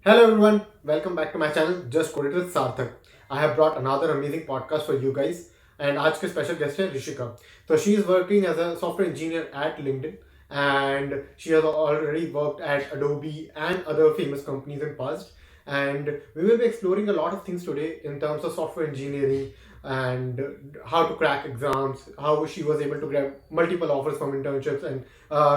Hello everyone, welcome back to my channel Just Code It with Sarthak. I have brought another amazing podcast for you guys and आज के special guest है Rishika. So she is working as a software engineer at LinkedIn and she has already worked at Adobe and other famous companies in past. And we will be exploring a lot of things today in terms of software engineering and how to crack exams, how she was able to grab multiple offers from internships and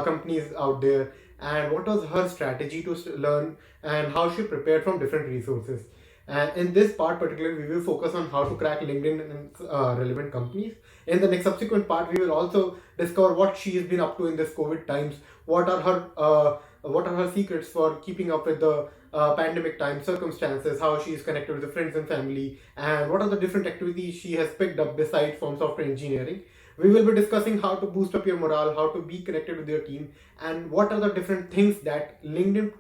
companies out there, and what was her strategy to learn and how she prepared from different resources. And in this part particularly, we will focus on how to crack LinkedIn in relevant companies. In the next subsequent part, we will also discover what she has been up to in this COVID times. What are her secrets for keeping up with the pandemic time circumstances? How she is connected with the friends and family, and what are the different activities she has picked up besides from software engineering. We will be discussing how to boost up your morale, how to be connected with your team, and what are the different things that LinkedIn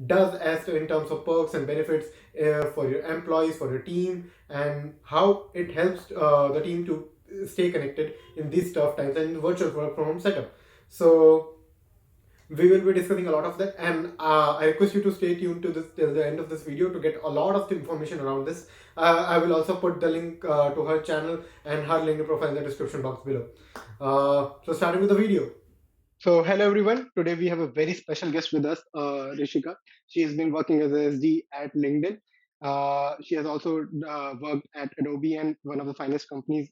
does as to in terms of perks and benefits for your employees, for your team, and how it helps the team to stay connected in these tough times and in virtual work from home setup. So we will be discussing a lot of that, and I request you to stay tuned to this till the end of this video to get a lot of the information around this. I will also put the link to her channel and her LinkedIn profile in the description box below. So starting with the video. So, hello everyone. Today we have a very special guest with us, Rishika. She has been working as a SD at LinkedIn. She has also worked at Adobe and one of the finest companies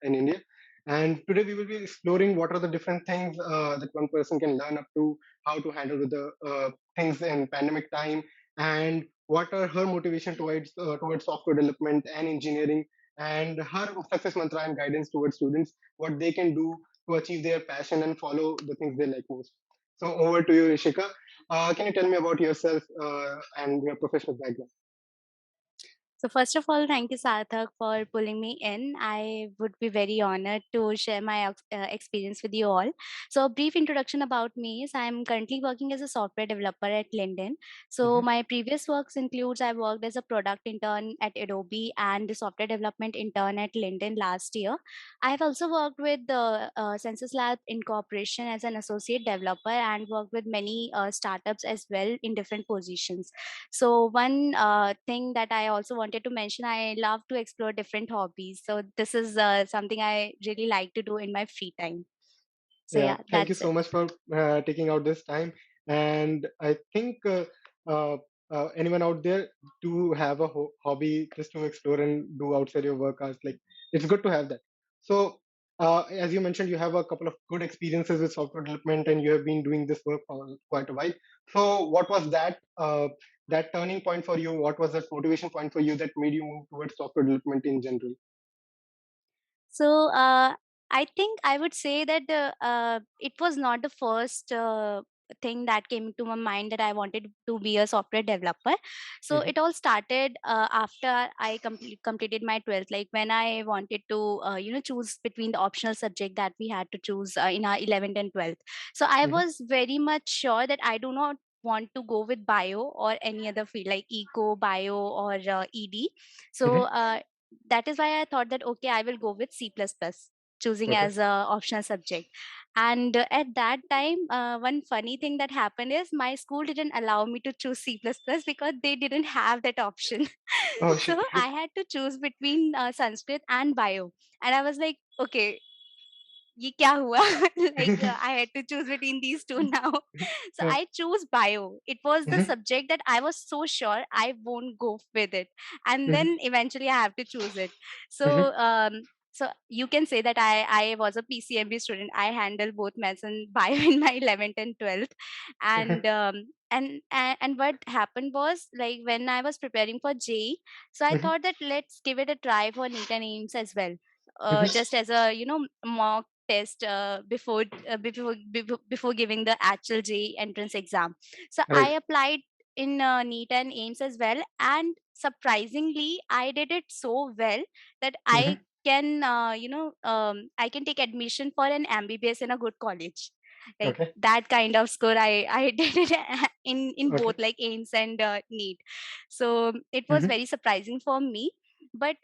in India. And today we will be exploring what are the different things that one person can learn up to, how to handle with the things in pandemic time, and what are her motivation towards software development and engineering, and her success mantra and guidance towards students, what they can do to achieve their passion and follow the things they like most. So over to you, Rishika. Can you tell me about yourself and your professional background? So first of all, thank you, Sarthak, for pulling me in. I would be very honored to share my experience with you all. So a brief introduction about me is I'm currently working as a software developer at LinkedIn. So Mm-hmm. my previous works includes I worked as a product intern at Adobe and the software development intern at LinkedIn last year. I have also worked with the Census Lab Incorporation as an associate developer and worked with many startups as well in different positions. So one thing that I also wanted to mention, I love to explore different hobbies. So this is something I really like to do in my free time. So Yeah, yeah, thank you that's so it. much for taking out this time. And I think uh, anyone out there do have a hobby just to explore and do outside your work hours. Like it's good to have that. So as you mentioned, you have a couple of good experiences with software development, and you have been doing this work for quite a while. So what was that turning point for you? What was that motivation point for you that made you move towards software development in general? So I think I would say that it was not the first thing that came to my mind that I wanted to be a software developer. So Mm-hmm. it all started after I completed my 12th, like when I wanted to choose between the optional subject that we had to choose in our 11th and 12th. So I Mm-hmm. was very much sure that I do not want to go with bio or any other field like eco bio or ed. So Mm-hmm. that is why I thought that okay, I will go with C++, choosing Okay. as a optional subject. And at that time, one funny thing that happened is my school didn't allow me to choose C++ because they didn't have that option. Oh shit. So I had to choose between Sanskrit and bio, and I was like, okay, ये क्या हुआ? Like I had to choose between these two now. So Yeah. I choose bio. It was the Mhm, subject that I was so sure I won't go with it, and mhm, then eventually I have to choose it. So mhm, so you can say that I was a PCMB student. I handled both maths and bio in my 11th and 12th. mhm, And what happened was, like, when I was preparing for JEE, so I mhm, thought that let's give it a try for NEET and AIMS as well, mhm. just as a mock test before giving the actual JEE entrance exam. So I Right. applied in NEET and AIMS as well, and surprisingly, I did it so well that I Mhm. can I can take admission for an MBBS in a good college. Like Okay. that kind of score, I did it in Okay. both like AIMS and NEET. So it was Mhm, very surprising for me, but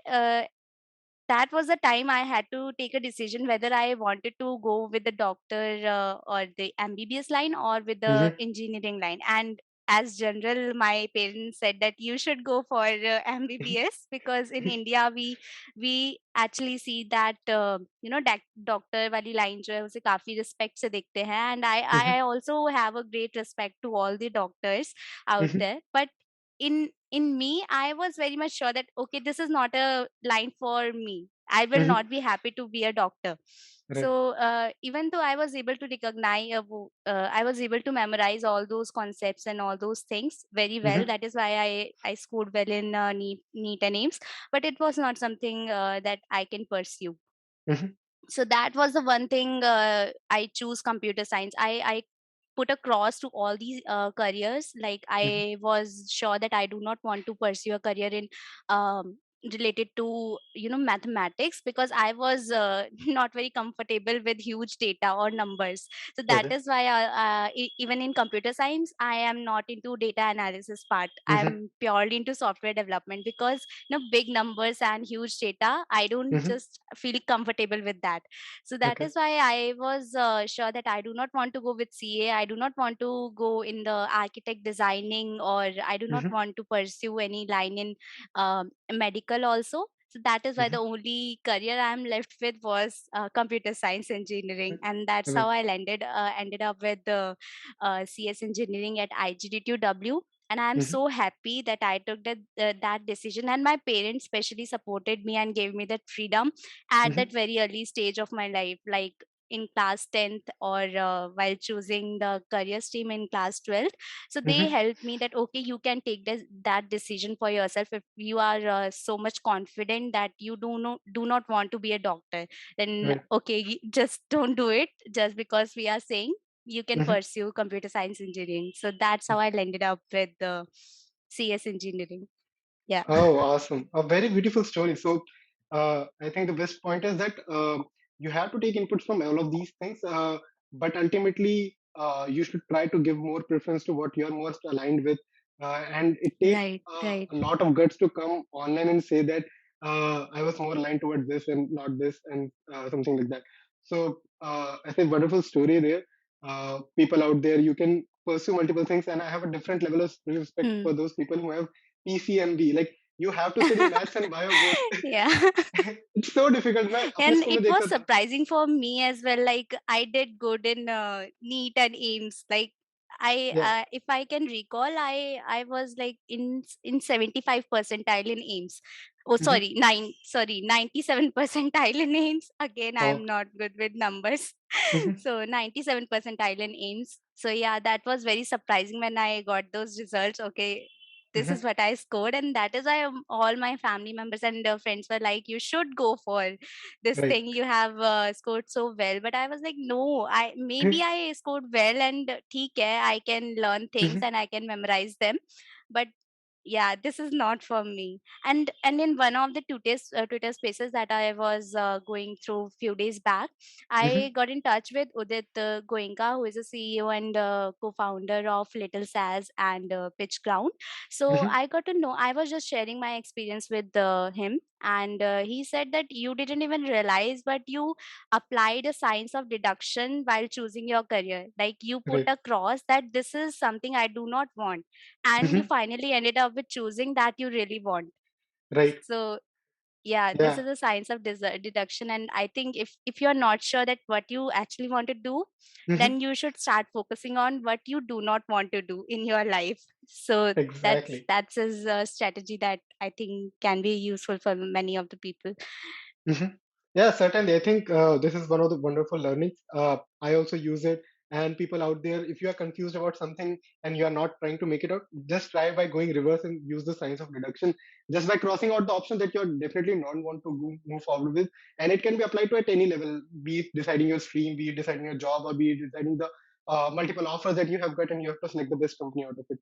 that was the time I had to take a decision whether I wanted to go with the doctor or the MBBS line or with the mhm. engineering line. And as general, my parents said that you should go for MBBS, because in India we actually see that doctor वाली line जो है उसे काफी respect से देखते हैं, and I Mhm. also have a great respect to all the doctors out Mhm. there. But in me, I was very much sure that okay, this is not a line for me. I will Mhm. not be happy to be a doctor. Right. So even though I was able to recognize, I was able to memorize all those concepts and all those things very well. Mhm. That is why I scored well in NEET and AIMS. But it was not something that I can pursue. Mhm. So that was the one thing I choose computer science. I put a cross to all these careers. Like Mhm. I was sure that I do not want to pursue a career in um, related to mathematics, because I was not very comfortable with huge data or numbers. So that Okay. is why even in computer science I am not into data analysis part. Mhm. I'm purely into software development, because big numbers and huge data, I don't Mhm. just feel comfortable with that. So that Okay. is why I was sure that I do not want to go with CA. I do not want to go in the architect designing, or I do not Mhm. want to pursue any line in medical also. So that is why the Mhm. only career I'm left with was computer science engineering, and that's how Right. I ended up with the CS engineering at IGDTW. And I'm Mhm. so happy that I took that decision, and my parents especially supported me and gave me that freedom at that Mhm. very early stage of my life, like in class 10th, or while choosing the career stream in class 12th. So they Mhm. helped me that okay, you can take that decision for yourself. If you are so much confident that you do not want to be a doctor, then Right. okay, just don't do it just because we are saying. You can Mhm. pursue computer science engineering. So that's how I ended up with the CS engineering. Yeah. Oh, awesome. A very beautiful story. So, I think the best point is that you have to take inputs from all of these things, but ultimately, you should try to give more preference to what you're most aligned with. And it takes Right, right. a lot of guts to come online and say that I was more aligned towards this and not this, and something like that. So, I think wonderful story there. People out there, you can pursue multiple things, and I have a different level of respect Hmm. for those people who have PCMB. Like you have to study maths and bio both. Yeah. It's so difficult. मैं अपने And school it में was देखता था. surprising for me as well. Like I did good in NEET and AIMS. Like Yeah. if I can recall, I was like in 75 percentile in AIMS. Oh, Mm-hmm. sorry, 97 percentile in AIMS. Again, I Oh. am not good with numbers. Mm-hmm. So 97 percentile in AIMS. So yeah, that was very surprising when I got those results. Okay, this is Mm-hmm. what I scored, and that is why all my family members and friends were like, "You should go for this Right. thing. You have scored so well." But I was like, "No, I maybe I scored well, and ठीक है, I can learn things Mm-hmm. and I can memorize them, but." Yeah, this is not for me. And in one of the Twitter spaces that I was going through few days back, Mm-hmm. I got in touch with Udit Goenka, who is a CEO and co-founder of Little Saz and Pitch Ground. So Mm-hmm. I got to know, I was just sharing my experience with him, and he said that you didn't even realize, but you applied a science of deduction while choosing your career. Like you put Right. across that this is something I do not want, and you Mm-hmm. finally ended up with choosing that you really want. Right. So yeah, this Yeah. is a science of deduction, and I think if you're not sure that what you actually want to do, Mm-hmm. then you should start focusing on what you do not want to do in your life. So Exactly. that's a strategy that I think can be useful for many of the people. Mhm. Yeah, certainly. I think this is one of the wonderful learnings. I also use it. And people out there, if you are confused about something and you are not trying to make it out, just try by going reverse and use the science of deduction. Just by crossing out the option that you're definitely not want to move forward with. And it can be applied to at any level, be it deciding your stream, be it deciding your job, or be it deciding the multiple offers that you have got, and you have to select the best company out of it.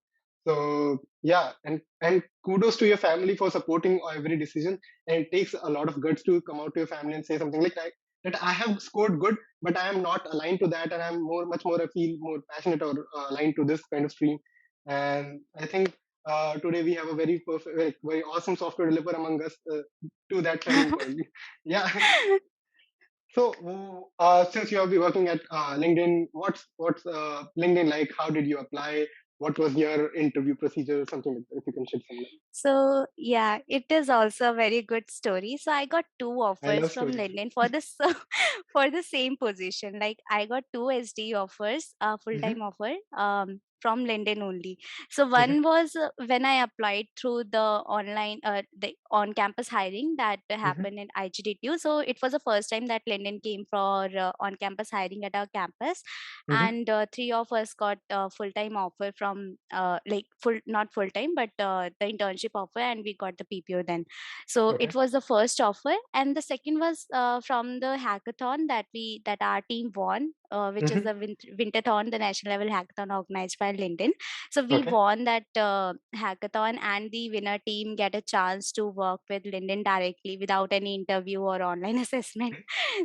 So yeah, and kudos to your family for supporting every decision, and it takes a lot of guts to come out to your family and say something like that I have scored good, but I am not aligned to that, and I'm much more, I feel more passionate or aligned to this kind of stream. And I think today we have a very perfect, very awesome software developer among us to that turning point. Yeah. So, since you have been working at LinkedIn, what's LinkedIn like? How did you apply? what was your interview procedure or something like that? If you can shed some light. So yeah, it is also a very good story. So I got two I offers love from stories. LinkedIn for this for the same position. Like I got two SD offers, full Mm-hmm. time offer, from LinkedIn only. So Okay. one was when I applied through the online, the on campus hiring that Mm-hmm. happened in IGDTU. So it was the first time that LinkedIn came for on campus hiring at our campus, Mm-hmm. and three of us got full time offer from like full not full time but the internship offer, and we got the PPO then. So Okay. it was the first offer, and the second was from the hackathon that our team won, which is Mm-hmm. the Winterthon, the national level hackathon organized by LinkedIn. So we Okay. won that hackathon, and the winner team get a chance to work with LinkedIn directly without any interview or online assessment.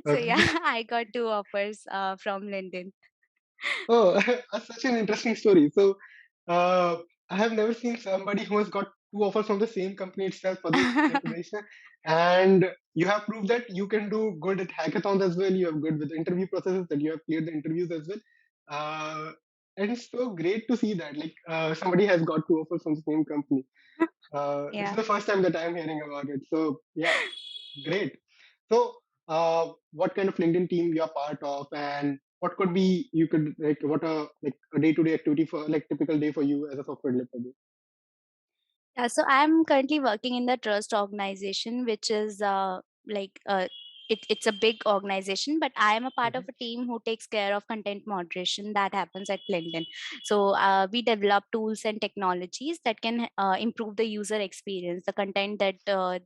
So yeah, Okay. I got two offers from LinkedIn. Oh, that's such an interesting story. So, I have never seen somebody who has got two offers from the same company itself for the same position, and you have proved that you can do good at hackathons as well. You have good with interview processes, that you have cleared the interviews as well. Uh, and it's so great to see that somebody has got two offers from the same company. This is Yeah. the first time that I am hearing about it. So yeah, great. So, what kind of LinkedIn team you are part of, and what could be you could what a day-to-day activity for typical day for you as a software developer? Yeah, so I'm currently working in the trust organization, which is like it's a big organization, but I am a part of Mm-hmm. a team who takes care of content moderation that happens at LinkedIn. So we develop tools and technologies that can improve the user experience, the content that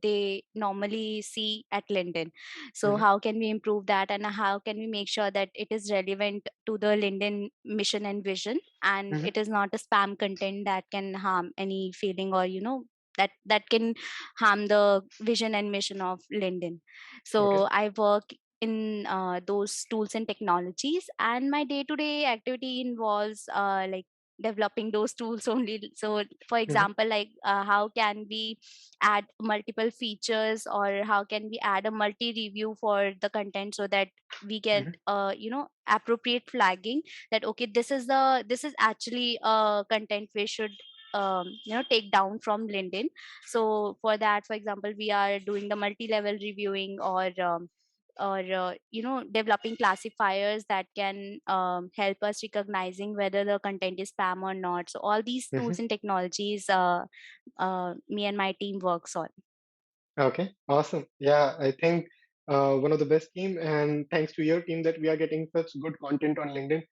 they normally see at LinkedIn. So Mm-hmm. how can we improve that, and how can we make sure that it is relevant to the LinkedIn mission and vision, and Mm-hmm. it is not a spam content that can harm any feeling, or that can harm the vision and mission of LinkedIn. Okay. So I work in those tools and technologies, and my day to day activity involves like developing those tools only. So for Mm-hmm. example, like how can we add multiple features, or how can we add a multi review for the content, so that we get Mm-hmm. appropriate flagging, that okay, this is actually content we should take down from LinkedIn. So for that, for example, we are doing the multi level reviewing, or developing classifiers that can help us recognizing whether the content is spam or not. So all these Mm-hmm. tools and technologies me and my team works on. Okay. Awesome. Yeah, I think one of the best team, and thanks to your team that we are getting such good content on LinkedIn.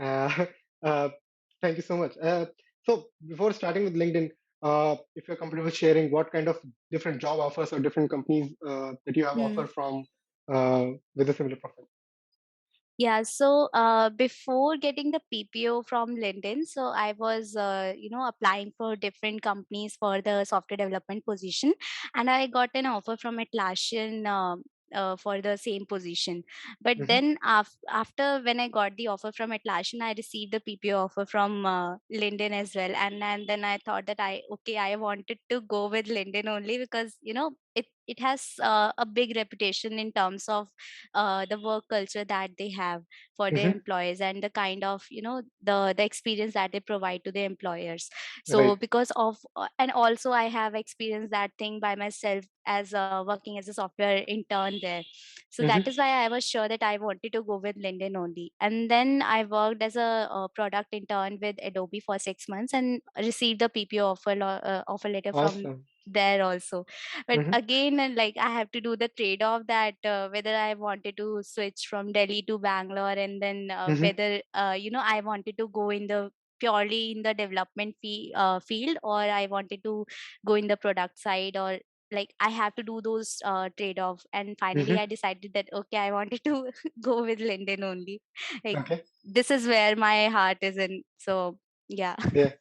Uh, uh, thank you so much. So before starting with LinkedIn, if you're comfortable sharing what kind of different job offers or different companies that you have Hmm. offer from with a similar profile. Yeah, so before getting the PPO from LinkedIn, so I was, applying for different companies for the software development position, and I got an offer from Atlassian for the same position. But Mm-hmm. then after when I got the offer from Atlassian, I received the PPO offer from LinkedIn as well, and then I thought that I wanted to go with LinkedIn only because it has a big reputation in terms of the work culture that they have for their Mm-hmm. employees, and the kind of the experience that they provide to their employers. So Right. because of and also I have experienced that thing by myself as working as a software intern there. So that Mm-hmm. is why I was sure that I wanted to go with LinkedIn only, and then I worked as a product intern with Adobe for 6 months and received the PPO offer letter from Awesome. there also. But Mm-hmm. again, and like I have to do the trade off that whether I wanted to switch from Delhi to Bangalore, and then Mm-hmm. whether I wanted to go in the purely in the development field, or I wanted to go in the product side, or like I have to do those trade off, and finally Mm-hmm. I decided that okay, I wanted to go with LinkedIn only. Like Okay. this is where my heart is in. So yeah. Yeah.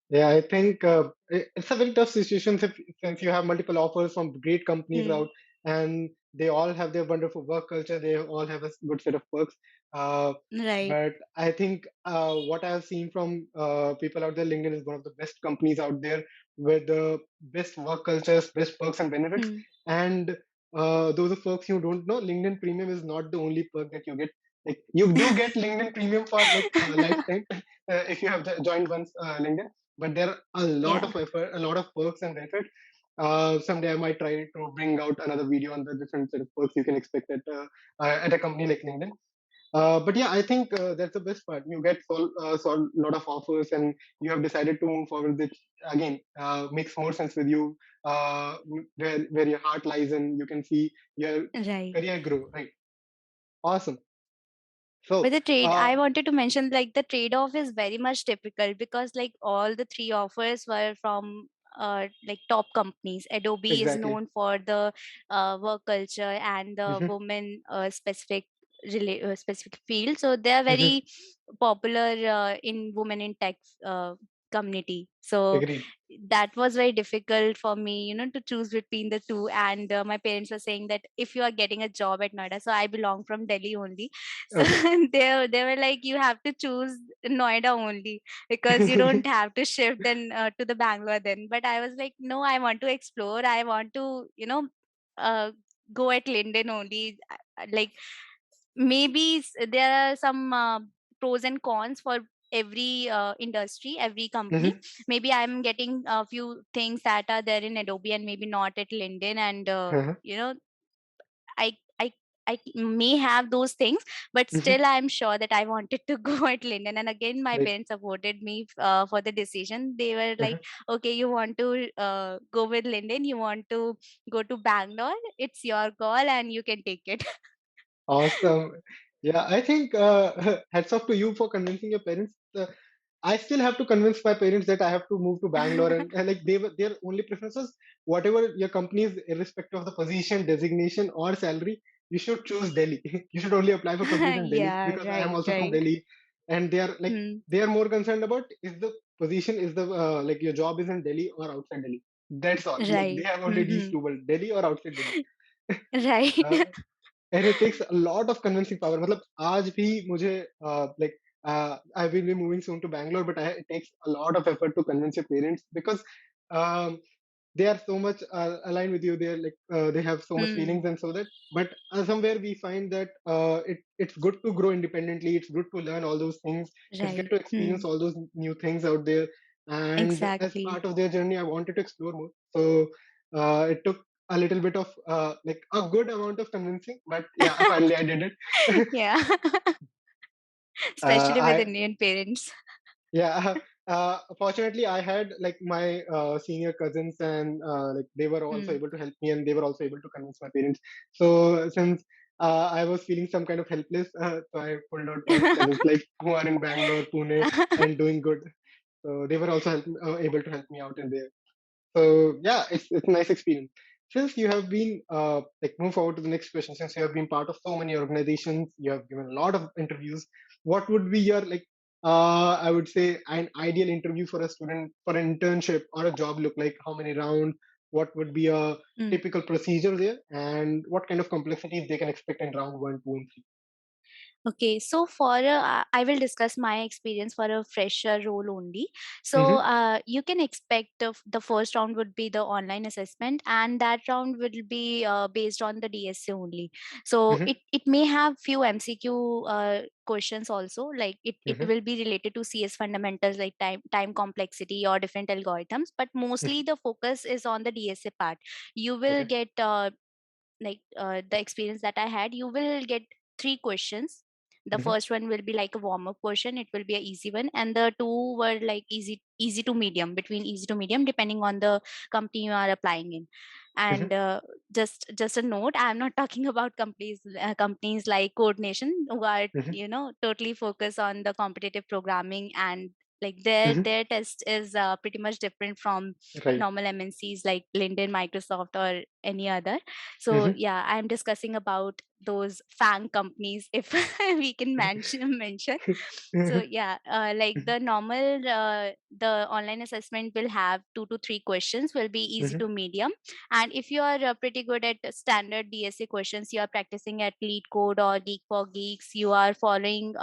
Yeah, I think it's a very tough situation since you have multiple offers from great companies Hmm. out, and they all have their wonderful work culture. They all have a good set of perks. Uh, Right. but I think what I have seen from people out there, LinkedIn is one of the best companies out there with the best work cultures, best perks and benefits. Hmm. And those are perks you don't know. LinkedIn Premium is not the only perk that you get. Like you do get LinkedIn Premium for lifetime, if you have joined once LinkedIn, but there are a lot Yeah. of effort, a lot of perks and benefits. Someday I might try to bring out another video on the different set of perks you can expect at a company like LinkedIn. But yeah, I think that's the best part. You get a lot of offers, and you have decided to move forward. Which again makes more sense with you, where your heart lies, and you can see your Right. career grow. Right. Awesome. But So, the trade, I wanted to mention like the trade-off is very much difficult because like all the three offers were from like top companies. Adobe is exactly. known for the work culture and the Hmm. women specific field, so they are Hmm. very popular in women in tech community. So Agreed. that was very difficult for me, to choose between the two. And my parents were saying that if you are getting a job at Noida, so I belong from Delhi only, so Okay. they were like, you have to choose Noida only because you don't have to shift then to the Bangalore then. But I was like, no, I want to explore. I want to, uh, go at Linden only. Like maybe there are some pros and cons for every industry, every company. Hmm. Maybe I'm getting a few things that are there in Adobe and maybe not at Linden, and I I I may have those things, but Hmm. still I'm sure that I wanted to go at Linden. And again, my Right. parents supported me for the decision. They were like, Uh-huh. "Okay, you want to go with Linden? You want to go to Bangalore? It's your call, and you can take it." Awesome. Yeah, I think hats off to you for convincing your parents. I still have to convince my parents that I have to move to Bangalore, and like their only preference is whatever your company is, irrespective of the position, designation, or salary, you should choose Delhi. You should only apply for companies in Delhi Yeah, because I am right, also from right. Delhi, and they are like Hmm. they are more concerned about is the position is the like your job is in Delhi or outside Delhi. That's all. Like they Right. have only these Hmm. two, but Delhi or outside Delhi. Right. Uh, and it takes a lot of convincing power. मतलब आज भी मुझे like I will be moving soon to Bangalore, but it takes a lot of effort to convince your parents because um, they are so much aligned with you. They're like they have so much Hmm. feelings and so that. But somewhere we find that it's good to grow independently. It's good to learn all those things. It's good Right. to Hmm. experience all those new things out there. And as Exactly. part of their journey, I wanted to explore more. So it took a little bit of like a good amount of convincing, but yeah, finally I did it. Yeah. uh, Especially with I Indian parents. yeah. Fortunately, I had like my senior cousins, and like they were also Hmm. able to help me, and they were also able to convince my parents. So since I was feeling some kind of helpless, so I pulled out my cousins, like who are in Bangalore, Pune, and doing good. So they were also able to help me out in there. So yeah, it's a nice experience. Since you have been like move forward to the next question, since you have been part of so many organizations, you have given a lot of interviews. What would be your like I would say an ideal interview for a student for an internship or a job look like? How many rounds? What would be a Hmm. typical procedure there, and what kind of complexities they can expect in round one, two, and Okay, so for I will discuss my experience for a fresher role only. So 3? you can expect the first round would be the online assessment, and that round will be based on the DSA only. So Mm-hmm. it may have few MCQ questions also, like it Mm-hmm. will be related to CS fundamentals like time complexity or different algorithms, but mostly Mm-hmm. the focus is on the DSA part. You will Okay. get the experience that I had, you will get three questions. The Mm-hmm. first one will be like a warm up question. It will be a easy one, and the two were like easy to medium, between easy to medium, depending on the company you are applying in. Mm-hmm. And just a note, I'm not talking about companies like Coordination, who are Mm-hmm. totally focused on the competitive programming, and like their test is pretty much different from Mm-hmm. Right. normal MNCs like LinkedIn, Microsoft, or any other. So Mm-hmm. yeah, I'm discussing about those FANG companies, if we can mention. So Mm-hmm. yeah, like the normal, the online assessment will have 2 to 3 questions, will be easy Mm-hmm. to medium. And if you are pretty good at standard DSA questions, you are practicing at Lead Code or Geek for Geeks, you are following,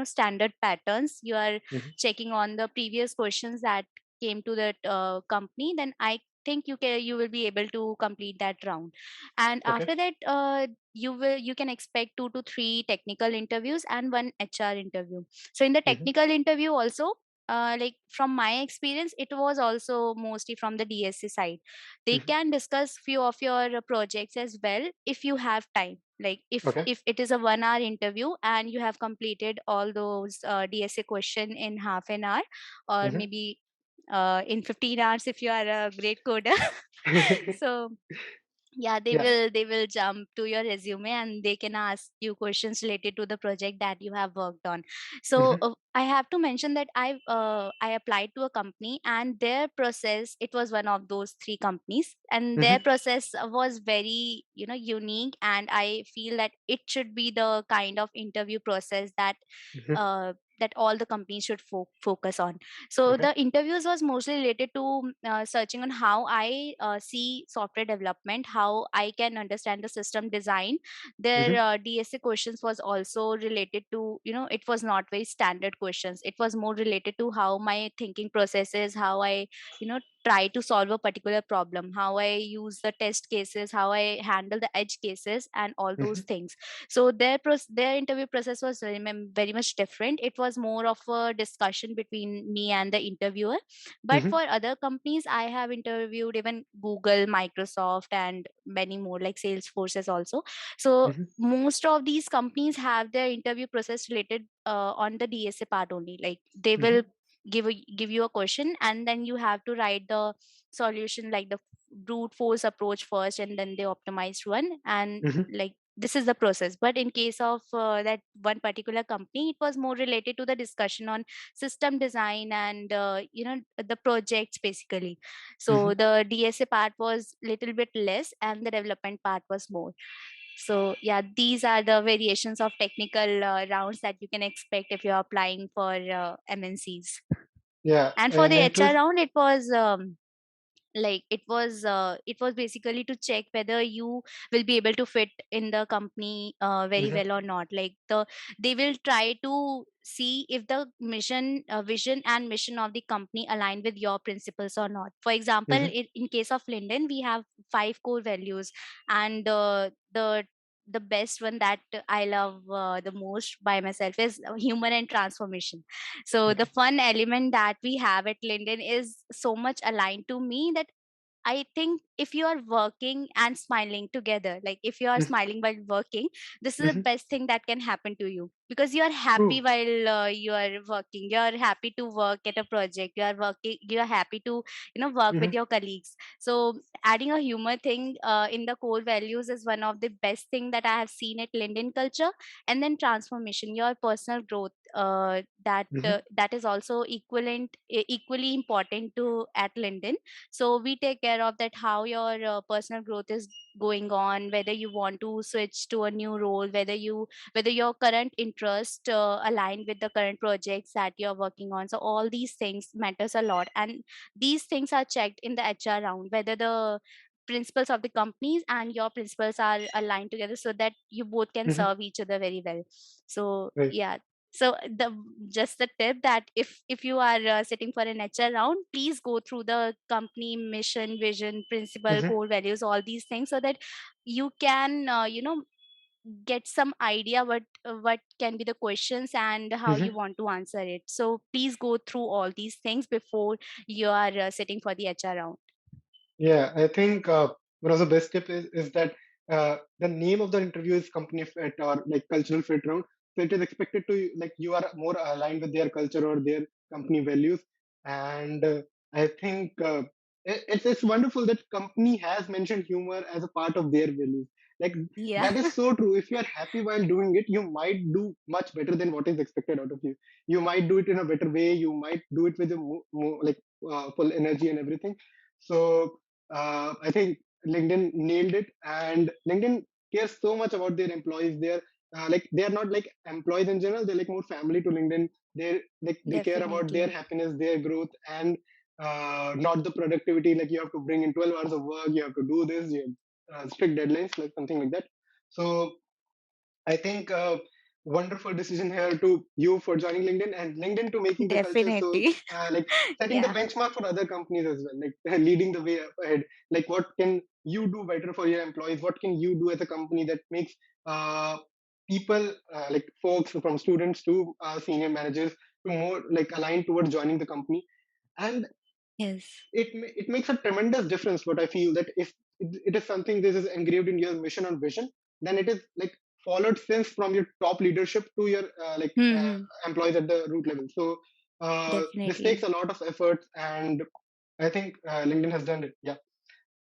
standard patterns, you are Mm-hmm. checking on the previous questions that came to that company, then I think you will be able to complete that round. And Okay. after that, you can expect 2 to 3 technical interviews and one HR interview. So in the Mm-hmm. technical interview also, like from my experience, it was also mostly from the DSC side. They Mm-hmm. can discuss few of your projects as well if you have time. Like Okay. if it is a 1 hour interview and you have completed all those DSA question in half an hour, or Mm-hmm. maybe in 15 hours if you are a great coder. So yeah, Yeah. they will jump to your resume and they can ask you questions related to the project that you have worked on. So Mm-hmm. I have to mention that I applied to a company, and their process, it was one of those 3 companies, and their Mm-hmm. process was very, unique, and I feel that it should be the kind of interview process that Mm-hmm. that all the companies should focus on. So Okay. the interviews was mostly related to searching on how I see software development, how I can understand the system design. Their Mm-hmm. DSA questions was also related to, it was not very standard questions. It was more related to how my thinking process is, how I, try to solve a particular problem, how I use the test cases, how I handle the edge cases, and all those Mm-hmm. things. So their interview process was very much different. It was more of a discussion between me and the interviewer. But Mm-hmm. for other companies, I have interviewed even Google, Microsoft, and many more, like Salesforces also. So Mm-hmm. most of these companies have their interview process related on the DSA part only. Like they Mm-hmm. will give you a question, and then you have to write the solution, like the brute force approach first, and then the optimized one, and Mm-hmm. like this is the process. But in case of that one particular company, it was more related to the discussion on system design and the projects basically. So Mm-hmm. the DSA part was little bit less and the development part was more. So yeah, these are the variations of technical rounds that you can expect if you're applying for MNCs. Yeah. And for And the HR interest. round, it was basically to check whether you will be able to fit in the company very Mm-hmm. well or not. Like they will try to see if the mission, vision and mission of the company align with your principles or not. For example, Mm-hmm. in case of Linden, we have 5 core values, and the best one that I love the most by myself is humor and transformation. So the Okay. fun element that we have at Linden is so much aligned to me that I think if you are working and smiling together, like if you are Mm-hmm. smiling while working, this is the Mm-hmm. best thing that can happen to you, because you are happy True. while you are working. You are happy to work at a project. You are working. You are happy to work with Mm-hmm. your colleagues. So adding a humor thing in the core values is one of the best thing that I have seen at LinkedIn culture. And then transformation, your personal growth. Mm-hmm. That is also equally important to at LinkedIn. So we take care of that, how your personal growth is going on, whether you want to switch to a new role, whether your current interest align with the current projects that you're working on. So all these things matters a lot, and these things are checked in the HR round, whether the principles of the companies and your principles are aligned together, so that you both can Mm-hmm. serve each other very well. So Right. yeah. So the just the tip that if you are sitting for an HR round, please go through the company mission, vision, principle, Mm-hmm. core values, all these things, so that you can get some idea what can be the questions and how you Mm-hmm. want to answer it. So please go through all these things before you are sitting for the HR round. Yeah, I think one of the best tip is that the name of the interview is company fit or like cultural fit round. So it is expected to like you are more aligned with their culture or their company values. And I think it's wonderful that company has mentioned humor as a part of their values. Like Yeah. that is so true. If you are happy while doing it, you might do much better than what is expected out of you. You might do it in a better way. You might do it with a more like full energy and everything. So I think LinkedIn nailed it, and LinkedIn cares so much about their employees. They're like they are not like employees in general. They're like more family to LinkedIn. They care about their Definitely. happiness, their growth, and not the productivity. Like you have to bring in 12 hours of work. You have to do this. You have strict deadlines, like something like that. So I think. wonderful decision here to you for joining LinkedIn, and LinkedIn to making the culture so Definitely. like setting the Yeah. benchmark for other companies as well, like leading the way ahead. Like what can you do better for your employees? What can you do as a company that makes uh, people like folks from students to senior managers to more like aligned towards joining the company? And Yes. it makes a tremendous difference. What I feel that if it is something this is engraved in your mission or vision, then it is like followed since from your top leadership to your Hmm. employees at the root level. So this takes Definitely. a lot of effort, and I think LinkedIn has done it. Yeah.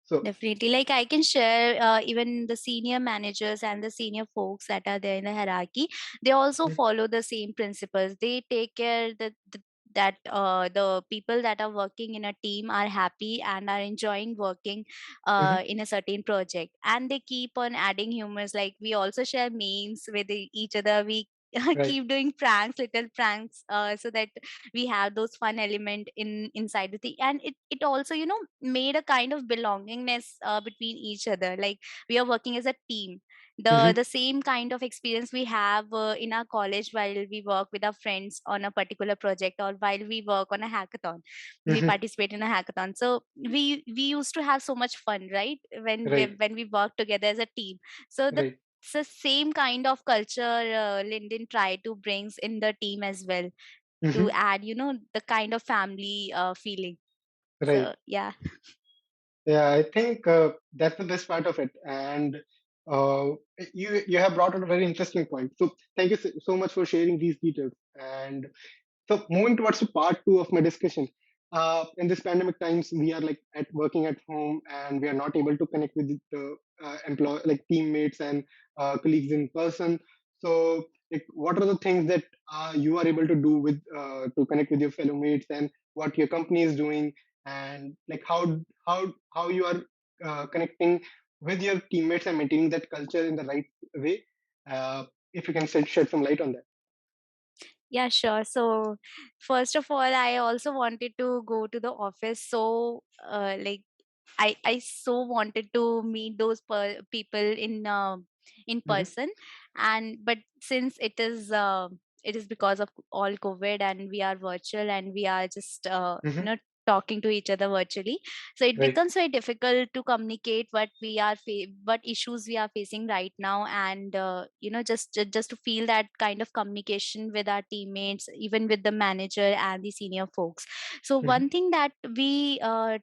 So. Definitely. Like I can share, even the senior managers and the senior folks that are there in the hierarchy, they also Mhm. follow the same principles. They take care that the people that are working in a team are happy and are enjoying working Mhm. in a certain project, and they keep on adding humors. Like we also share memes with each other. We Right. keep doing pranks, little pranks, so that we have those fun element inside the thing, and it also, made a kind of belongingness between each other. Like we are working as a team. the Mhm. the same kind of experience we have in our college while we work with our friends on a particular project, or while we work on a hackathon, we Mhm. participate in a hackathon. So we used to have so much fun, right, Right. when we work together as a team. So Right. it's the same kind of culture Linden try to brings in the team as well, to Mhm. add, the kind of family feeling. Right. So yeah. Yeah, I think that's the best part of it. And uh, you have brought out a very interesting point. So thank you so much for sharing these details. And so moving towards the part two of my discussion, in this pandemic times, we are like at working at home, and we are not able to connect with the employee, like teammates and colleagues in person. So, like, what are the things that you are able to do with to connect with your fellow mates, and what your company is doing, and like how you are connecting with your teammates and maintaining that culture in the right way? Uh, if you can shed some light on that. Yeah, sure. So first of all, I also wanted to go to the office. So like I so wanted to meet those people in Hmm. person, and but since it is because of all COVID, and we are virtual, and we are just Hmm. talking to each other virtually, so it Right. becomes very difficult to communicate what issues we are facing right now, and just to feel that kind of communication with our teammates, even with the manager and the senior folks. So Hmm. one thing that we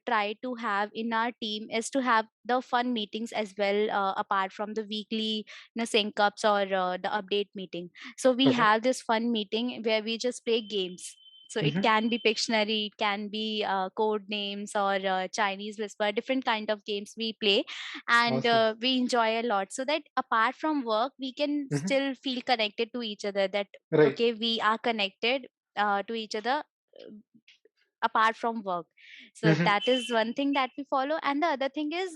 try to have in our team is to have the fun meetings as well, apart from the weekly sync ups or the update meeting. So we Okay. have this fun meeting where we just play games. So it Hmm. can be Pictionary, it can be code names, or Chinese whisper, different kind of games we play, and Awesome. we enjoy a lot. So that apart from work, we can Hmm. still feel connected to each other. That Right. okay, we are connected to each other uh, apart from work. So Hmm. that is one thing that we follow, and the other thing is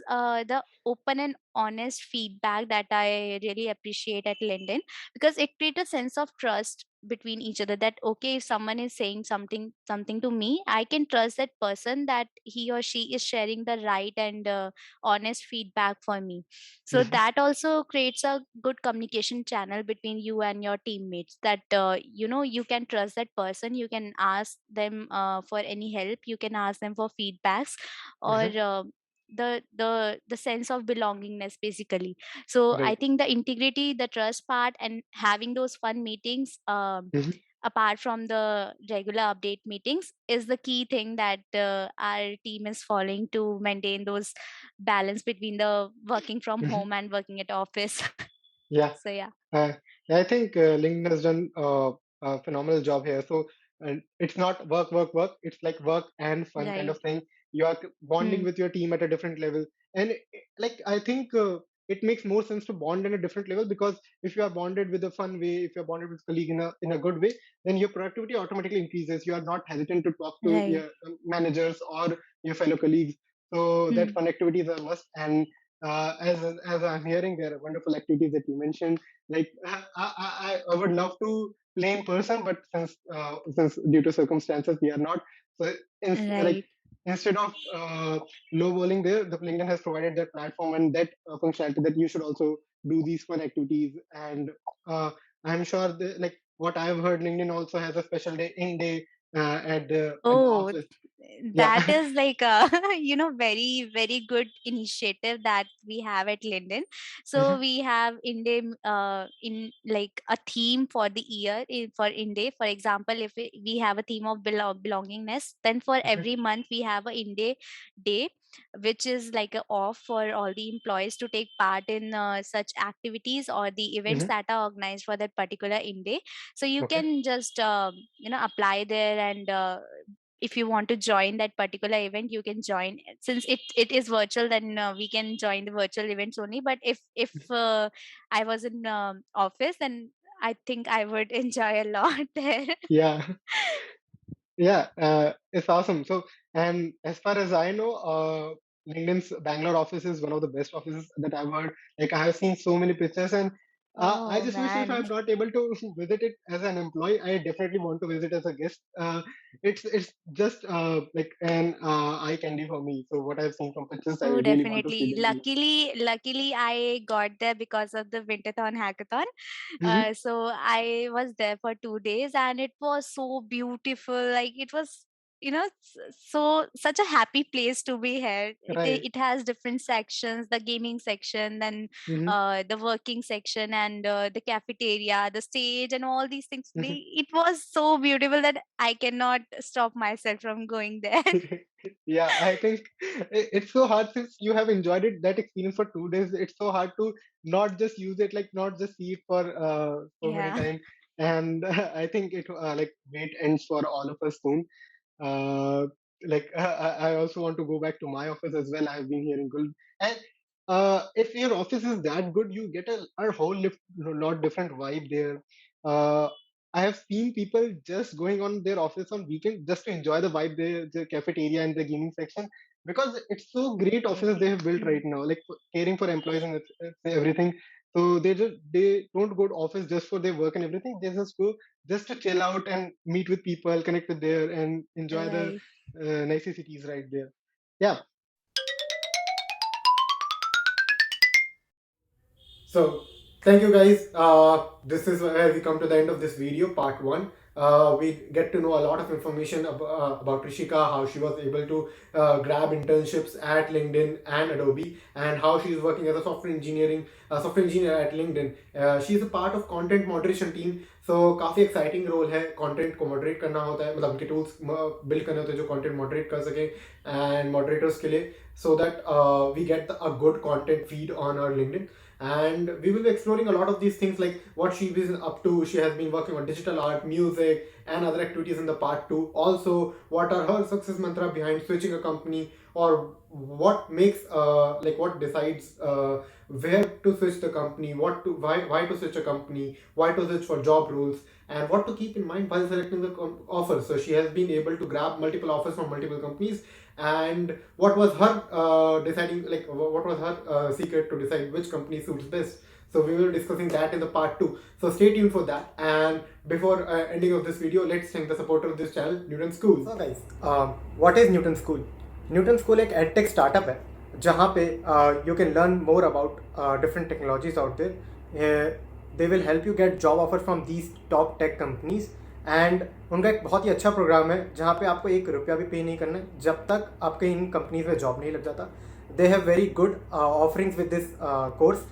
the open and honest feedback that I really appreciate at LinkedIn, because it creates a sense of trust between each other. That okay, if someone is saying something to me, I can trust that person, that he or she is sharing the right and honest feedback for me. So Hmm. that also creates a good communication channel between you and your teammates, that you can trust that person, you can ask them for any help, you can ask them for feedbacks, or Hmm. the sense of belongingness basically. So I Right. think the integrity, the trust part, and having those fun meetings, Hmm. apart from the regular update meetings, is the key thing that our team is following to maintain those balance between the working from Hmm. home and working at office. Yeah. So yeah. Uh, yeah, I think LinkedIn has done a phenomenal job here. So it's not work, work, work. It's like work and fun kind Right. of thing. You are bonding Hmm. with your team at a different level, and like I think it makes more sense to bond in a different level, because if you are bonded with a fun way, if you are bonded with colleague in a good way, then your productivity automatically increases. You are not hesitant to talk to Right. your managers or your fellow colleagues. So that Hmm. fun activity is a must. And as I'm hearing, there are wonderful activities that you mentioned. Like I would love to play in person, but since due to circumstances we are not. So like Right. instead of low bowling there, the LinkedIn has provided that platform and that functionality that you should also do these fun activities. And uh, I'm sure like what I've heard, LinkedIn also has a special day in day at the Oh, office. that Yeah. is like a very very good initiative that we have at Linden. So Mhm, we have in like a theme for the year for Inde. For example, if we have a theme of belongingness, then for mhm, every month we have a Inde day, which is like a off for all the employees to take part in such activities or the events mhm. that are organized for that particular Inde. So you Okay. can just apply there, and if you want to join that particular event, you can join. Since it is virtual, then we can join the virtual events only. But if I was in office, then I think I would enjoy a lot there. Yeah. Yeah, it's awesome. So, and as far as I know, LinkedIn's Bangalore office is one of the best offices that I've heard. Like, I have seen so many pictures, and I Oh just wish if man. I'm not able to visit it as an employee, I definitely want to visit as a guest. It's just like an eye candy for me. So, what I've seen from pictures, I Oh, really want to see definitely. LinkedIn. Luckily, I got there because of the Winterthon hackathon. Hmm. So I was there for 2 days, and it was so beautiful. Like it was, so such a happy place to be here. It Right. it has different sections: the gaming section, then Hmm. the working section, and the cafeteria, the stage, and all these things. Hmm. It was so beautiful that I cannot stop myself from going there. Yeah, I think it's so hard since you have enjoyed it that experience for 2 days. It's so hard to not just use it, like not just see it for so many Yeah. times. And I think it like wait ends for all of us soon. Uh, like I also want to go back to my office as well. I've been hearing good. And if your office is that good, you get a whole lot different vibe there. Uh, I have seen people just going on their office on weekend just to enjoy the vibe, the cafeteria and the gaming section, because it's so great offices they have built right Mm. now, like caring for employees and everything. So they don't go to office just for their work and everything. They just go just to chill out and meet with people, connect with there, and enjoy the Right. niceties right there. Yeah. So, thank you guys. This is where we come to the end of this video, part one. We get to know a lot of information about Rishika, how she was able to grab internships at LinkedIn and Adobe, and how she is working as a software engineer at LinkedIn. She is a part of content moderation team. So काफ़ी exciting role है, content को moderate करना होता है, मतलब उनके tools build करने होते हैं जो content moderate कर सके and moderators के लिए, so that we get a good content feed on our LinkedIn. And we will be exploring a lot of these things, like what she is up to. She has been working on digital art, music, and other activities in the part 2. Also, what are her success mantra behind switching a company, or what makes like what decides where to switch the company, why to switch a company, why to switch for job roles, and what to keep in mind while selecting the offer. So she has been able to grab multiple offers from multiple companies, and what was her deciding, like what was her secret to decide which company suits best. So we will be discussing that in the part 2, so stay tuned for that. And before ending of this video, let's thank the supporter of this channel, Newton School. So guys, what is Newton School? Newton School एक edtech startup है जहाँ पे you can learn more about different technologies out there. They will help you get job offers from these top tech companies. And उनका एक बहुत ही अच्छा programme है जहाँ पे आपको 1 रुपया भी पे नहीं करना है जब तक आपके इन कंपनीज में जॉब नहीं लग जाता. They have very good offerings with this course,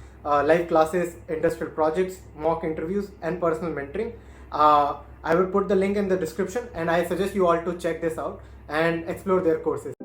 live classes, industrial projects, mock interviews, and personal mentoring. I will put the link in the description, and I suggest you all to check this out and explore their courses.